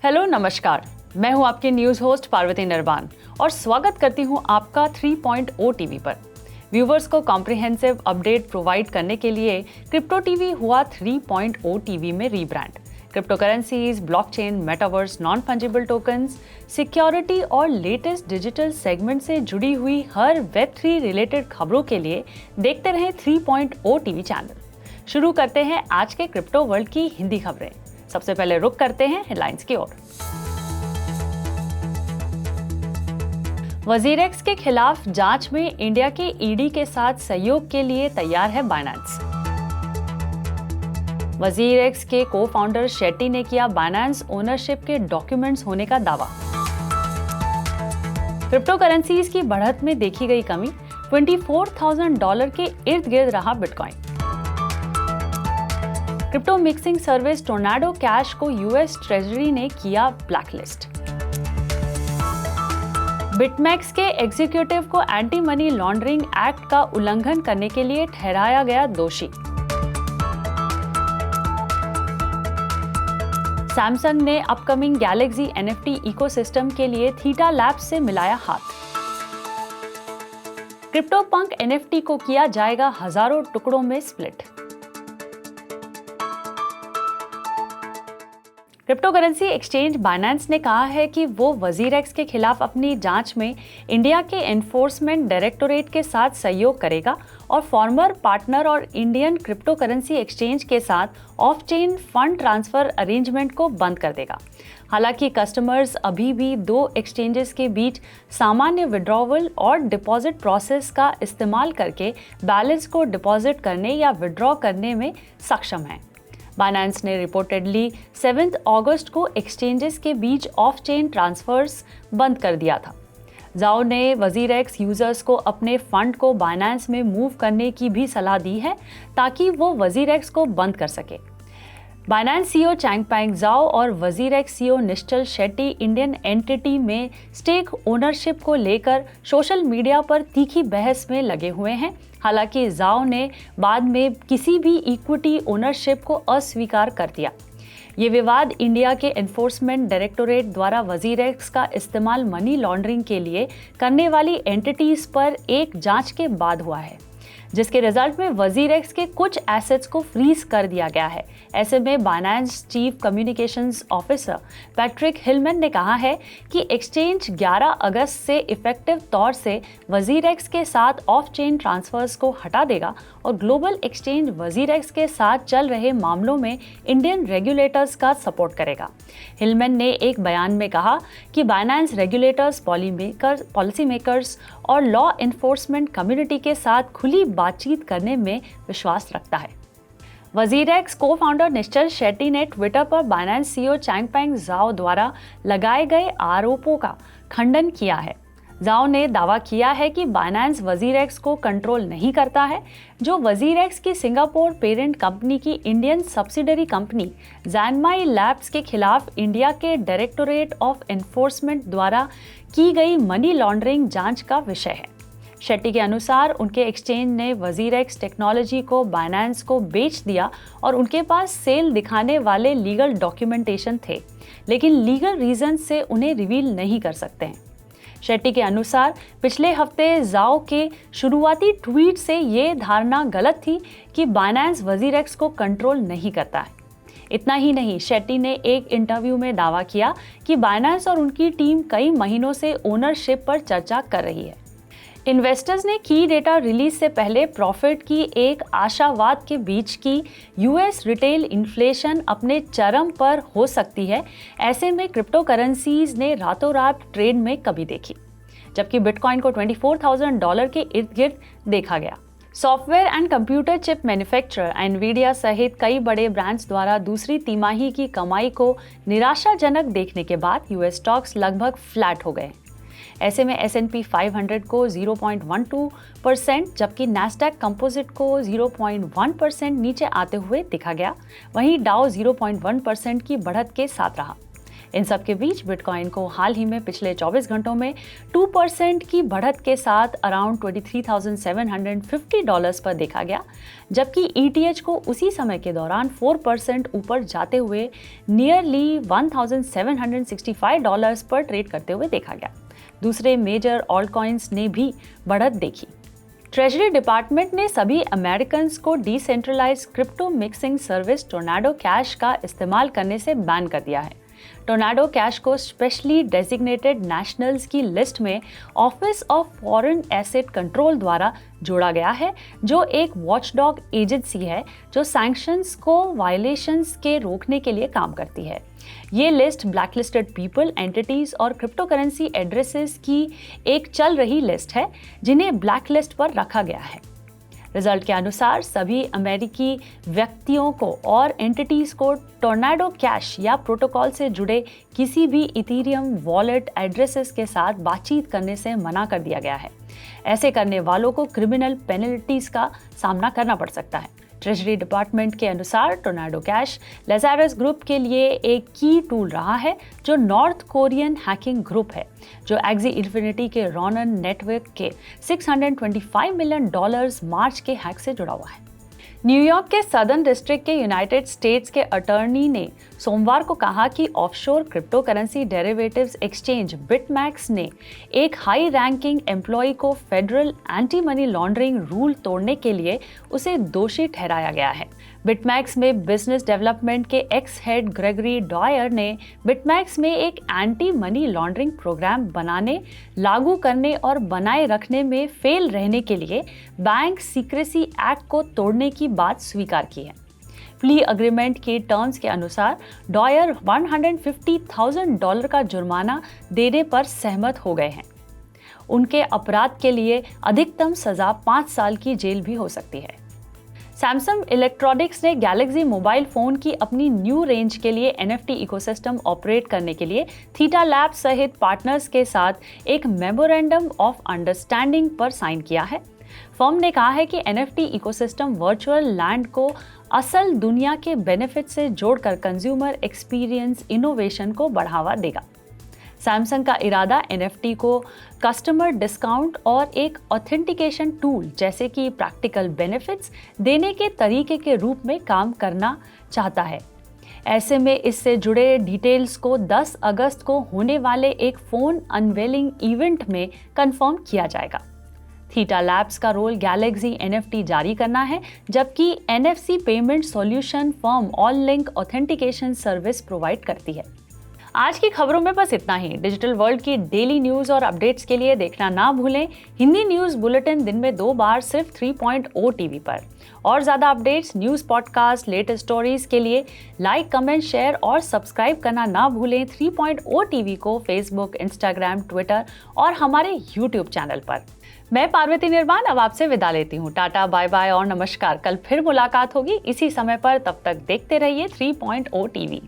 Hello नमस्कार, मैं हूं आपके न्यूज होस्ट पार्वती निर्बान और स्वागत करती हूं आपका 3.0 टीवी पर। व्यूवर्स को कॉम्प्रिहेंसिव अपडेट प्रोवाइड करने के लिए क्रिप्टो टीवी हुआ 3.0 टीवी में rebrand. Crypto currencies, blockchain, metaverse, non fungible tokens, security और लेटेस्ट डिजिटल सेगमेंट से जुड़ी हुई हर वेब3 रिलेटेड खबरों के लिए देखते रहें 3.0 टीवी चैनल। शुरू करते हैं आज के क्रिप्टो वर्ल्ड की हिंदी खबरें। सबसे पहले रुक करते हैं हेडलाइंस की ओर। वजीरेक्स के खिलाफ जांच में इंडिया के ईडी के साथ सहयोग के लिए तैयार है बाइनेंस। वजीरेक्स के को-फाउंडर शेट्टी ने किया बाइनेंस ओनरशिप के डॉक्यूमेंट्स होने का दावा। क्रिप्टो करेंसीज की बढ़त में देखी गई कमी, $24,000 के इर्द गिर्द रहा bitcoin. Crypto mixing service tornado cash को यूएस ट्रेजरी ने किया ब्लैकलिस्ट। बिटमैक्स के एग्जीक्यूटिव को एंटी मनी लॉन्ड्रिंग एक्ट का उल्लंघन करने के लिए ठहराया गया दोषी। सैमसंग ने अपकमिंग गैलेक्सी एनएफटी इकोसिस्टम के लिए थीटा लैब्स से मिलाया हाथ। क्रिप्टो पंक एनएफटी को किया जाएगा हजारों टुकड़ों में split. Crypto currency exchange Binance ने कहा है कि वो वजीरेक्स के खिलाफ अपनी जांच में इंडिया के एनफोर्समेंट डायरेक्टोरेट के साथ सहयोग करेगा और फॉर्मर पार्टनर और इंडियन क्रिप्टो करेंसी एक्सचेंज के साथ of chain fund transfer arrangement को बंद कर देगा। हालांकि कस्टमर्स अभी भी दो एक्सचेंजेस के बीच सामान्य विड्रॉवल और डिपॉजिट प्रोसेस का इस्तेमाल करके बैलेंस को डिपॉजिट करने या विड्रॉ करने में सक्षम हैं। बाइनेंस ने रिपोर्टेडली 7 अगस्त को एक्सचेंजेस के बीच ऑफ चेन ट्रांसफर्स बंद कर दिया था। जाओ ने वजीरेक्स यूजर्स को अपने फंड को बाइनेंस में मूव करने की भी सलाह दी है ताकि वो वजीरेक्स को बंद कर सके। बाइनेंस सीईओ चैंगपेंग जाओ और वजीरेक्स सीईओ निश्चल शेट्टी इंडियन एंटिटी में स्टेक ओनरशिप को लेकर सोशल मीडिया पर तीखी बहस में लगे हुए हैं। हालांकि जाओ ने बाद में किसी भी इक्विटी ओनरशिप को अस्वीकार कर दिया। ये विवाद इंडिया के एनफोर्समेंट डायरेक्टोरेट द्वारा वजीरेक्स का इस्तेमाल मनी लॉन्ड्रिंग के लिए करने वाली एंटिटीज पर एक जांच के बाद हुआ है, जिसके रिजल्ट में वजीरेक्स के कुछ एसेट्स को फ्रीज कर दिया गया है। ऐसे में Binance chief communications officer Patrick Hillman ने कहा है कि एक्सचेंज 11 अगस्त से इफेक्टिव तौर से वजीरेक्स के साथ ऑफ चेन ट्रांसफर्स को हटा देगा और ग्लोबल एक्सचेंज वजीरेक्स के साथ चल रहे मामलों में इंडियन रेगुलेटर्स का सपोर्ट करेगा। हिलमैन ने एक बयान में कहा कि बाइनेंस रेगुलेटर्स, पॉलिसी मेकर्स और लॉ एनफोर्समेंट कम्युनिटी के साथ खुली बातचीत करने में विश्वास रखता है। वजीरेक्स को-फाउंडर निश्चल शेट्टी ने ट्विटर पर बाइनेंस सीईओ चैंगपेंग जाओ द्वारा लगाए गए आरोपों का खंडन किया है। जाओ ने दावा किया है कि बाइनेंस वजीरेक्स को कंट्रोल नहीं करता है, जो वजीरेक्स की सिंगापुर पेरेंट कंपनी की इंडियन सब्सिडरी कंपनी जैनमाई लैब्स के खिलाफ इंडिया के डायरेक्टोरेट ऑफ एनफोर्समेंट द्वारा की गई मनी लॉन्ड्रिंग जांच का विषय है। शेट्टी के अनुसार उनके एक्सचेंज ने वजीरेक्स टेक्नोलॉजी को बाइनेंस को बेच दिया और उनके पास सेल दिखाने वाले लीगल डॉक्यूमेंटेशन थे, लेकिन लीगल रीजन से उन्हें रिवील नहीं कर सकते हैं। शेट्टी के अनुसार पिछले हफ्ते जाओ के शुरुआती ट्वीट से ये धारणा गलत थी कि बाइनेंस वजीरेक्स को कंट्रोल नहीं करता है। इतना ही नहीं, शेट्टी ने एक इंटरव्यू में दावा किया कि बाइनेंस और उनकी टीम कई महीनों से ओनरशिप पर चर्चा कर रही है। इन्वेस्टर्स ने की डेटा रिलीज से पहले प्रॉफिट की एक आशावाद के बीच की यूएस रिटेल इन्फ्लेशन अपने चरम पर हो सकती है। ऐसे में क्रिप्टो करेंसीज ने रातों रात ट्रेड में कमी देखी, जबकि बिटकॉइन को $24,000 के इर्द गिर्द देखा गया। Software and computer chip manufacturer Nvidia सहित कई बड़े ब्रांड्स द्वारा दूसरी तिमाही की कमाई को निराशाजनक देखने के बाद यूएस स्टॉक्स लगभग फ्लैट हो गए। ऐसे में S&P 500 को 0.12%, जबकि नैस्डैक कंपोजिट को 0.1% नीचे आते हुए दिखा गया। वहीं डाउ 0.1% की बढ़त के साथ रहा। इन सब के बीच बिटकॉइन को हाल ही में पिछले 24 घंटों में 2% की बढ़त के साथ अराउंड $23,750 पर देखा गया, जबकि ETH को उसी समय के दौरान 4% ऊपर जाते हुए नियरली $1,765 पर ट्रेड करते हुए देखा गया। दूसरे मेजर ऑल्ट कॉइन्स ने भी बढ़त देखी। ट्रेजरी डिपार्टमेंट ने सभी अमेरिकन को decentralised crypto mixing service tornado cash का इस्तेमाल करने से बैन कर दिया है। टोर्नाडो कैश को स्पेशली डेजिग्नेटेड नेशनल्स की लिस्ट में office of foreign asset control द्वारा जोड़ा गया है, जो एक वॉचडॉग एजेंसी है जो सैंक्शंस को वायलेशंस के रोकने के लिए काम करती है। ये लिस्ट ब्लैकलिस्टेड पीपल, एंटिटीज और क्रिप्टो करेंसी एड्रेसेस की एक चल रही लिस्ट है जिन्हें ब्लैकलिस्ट पर रखा गया है। रिजल्ट के अनुसार सभी अमेरिकी व्यक्तियों को और एंटिटीज को टोर्नाडो कैश या प्रोटोकॉल से जुड़े किसी भी इथेरियम वॉलेट एड्रेसेस के साथ बातचीत करने से मना कर दिया गया है। ऐसे करने वालों को क्रिमिनल पेनल्टीज का सामना करना पड़ सकता है। ट्रेजरी डिपार्टमेंट के अनुसार टोर्नाडो कैश लेज़ारस ग्रुप के लिए एक की टूल रहा है, जो नॉर्थ कोरियन हैकिंग ग्रुप है जो एक्सी इन्फिनिटी के रॉनन नेटवर्क के $625 मिलियन मार्च के हैक से जुड़ा हुआ है। न्यूयॉर्क के सदर्न डिस्ट्रिक्ट के यूनाइटेड स्टेट्स के अटॉर्नी ने सोमवार को कहा कि offshore crypto currency derivatives exchange BitMEX ने एक हाई रैंकिंग एम्प्लॉय को federal anti money laundering rule तोड़ने के लिए उसे दोषी ठहराया गया है। बिटमैक्स में बिजनेस डेवलपमेंट के एक्स हेड ग्रेगरी डॉयर ने बिटमैक्स में एक एंटी मनी लॉन्ड्रिंग प्रोग्राम बनाने, लागू करने और बनाए रखने में फेल रहने के लिए बैंक सीक्रेसी एक्ट को तोड़ने की बात स्वीकार की है। प्ली अग्रीमेंट के टर्म्स के अनुसार डॉयर $150,000 का जुर्माना देने पर सहमत हो गए हैं। उनके अपराध के लिए अधिकतम सजा 5 साल की जेल भी हो सकती है। सैमसंग इलेक्ट्रॉनिक्स ने गैलेक्सी मोबाइल फोन की अपनी न्यू रेंज के लिए NFT इकोसिस्टम ऑपरेट करने के लिए थीटा लैब्स सहित पार्टनर्स के साथ एक मेमोरेंडम ऑफ अंडरस्टैंडिंग पर साइन किया है। फर्म ने कहा है कि NFT इकोसिस्टम वर्चुअल लैंड को असल दुनिया के बेनिफिट से जोड़कर कंज्यूमर एक्सपीरियंस इनोवेशन को बढ़ावा देगा। सैमसंग का इरादा NFT को कस्टमर डिस्काउंट और एक ऑथेंटिकेशन टूल जैसे कि प्रैक्टिकल बेनिफिट्स देने के तरीके के रूप में काम करना चाहता है। ऐसे में इससे जुड़े डिटेल्स को 10 अगस्त को होने वाले एक फोन अनवेलिंग इवेंट में कंफर्म किया जाएगा। थीटा लैब्स का रोल गैलेक्सी NFT जारी करना है, जबकि NFC payment solution firm all link authentication service provide करती है। आज की खबरों में बस इतना ही। डिजिटल वर्ल्ड की डेली न्यूज़ और अपडेट्स के लिए देखना ना भूलें हिंदी न्यूज़ बुलेटिन दिन में 2 बार सिर्फ 3.0 टीवी पर। और ज़्यादा updates, news, podcast, latest stories के लिए लाइक, कमेंट, शेयर और सब्सक्राइब करना ना भूलें 3.0 टीवी को फेसबुक, इंस्टाग्राम, ट्विटर और हमारे यूट्यूब चैनल पर। मैं पार्वती निर्वाण अब आपसे विदा लेती हूँ। टाटा, बाय बाय और नमस्कार। कल फिर मुलाकात होगी इसी समय पर। तब तक देखते रहिए 3.0 टीवी।